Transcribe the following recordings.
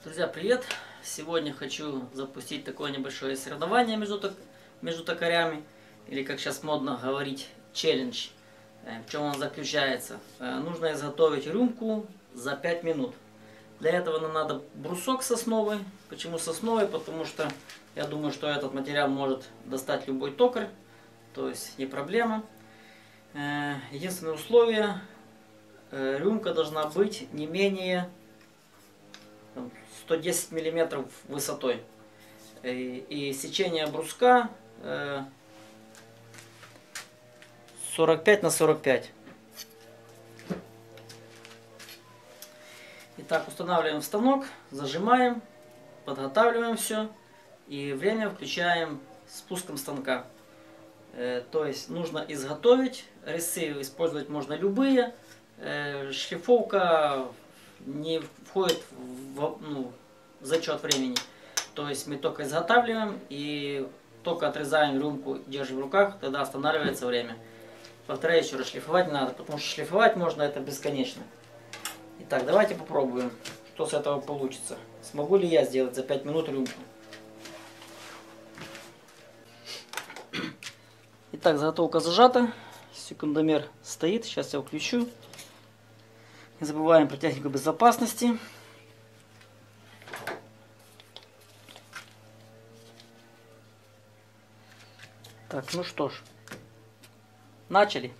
Друзья, привет! Сегодня хочу запустить такое небольшое соревнование между токарями, или как сейчас модно говорить, челлендж. В чем он заключается? Нужно изготовить рюмку за 5 минут. Для этого нам надо брусок сосновый. Почему сосновый? Потому что я думаю, что этот материал может достать любой токарь, то есть не проблема. Единственное условие, рюмка должна быть не менее 110 миллиметров высотой. И сечение бруска 45 на 45. Итак, устанавливаем станок, зажимаем, подготавливаем все и время включаем спуском станка. То есть нужно изготовить, резцы использовать можно любые, шлифовка не входит в зачет времени. То есть мы только изготавливаем и только отрезаем рюмку, держим в руках, тогда останавливается время. Повторяю еще раз, шлифовать не надо, потому что шлифовать можно это бесконечно. Итак, давайте попробуем, что с этого получится. Смогу ли я сделать за 5 минут рюмку. Итак, заготовка зажата, секундомер стоит, сейчас я включу. Не забываем про технику безопасности. Так, ну что ж, начали.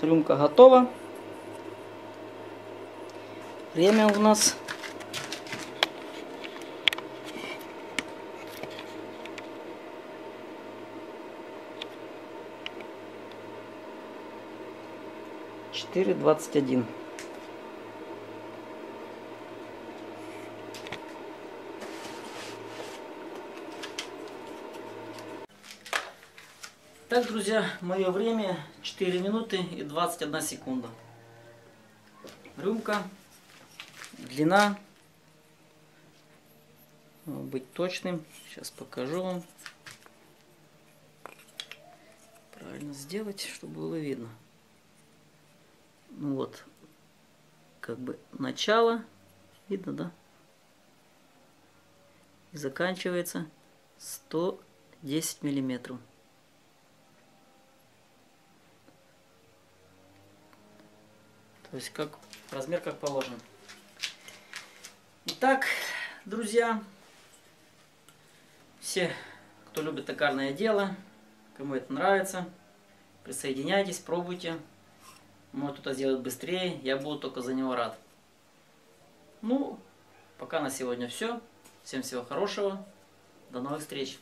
Рюмка готова. Время у нас 4:21. Так, друзья, мое время 4 минуты и 21 секунда. Рюмка, длина, быть точным, сейчас покажу вам. Правильно сделать, чтобы было видно. Ну вот, как бы начало, видно, да? И заканчивается 110 миллиметров. То есть как размер как положено. Итак, друзья, все, кто любит токарное дело, кому это нравится, присоединяйтесь, пробуйте. Может кто-то сделать быстрее, я буду только за него рад. Ну, пока на сегодня все. Всем всего хорошего. До новых встреч.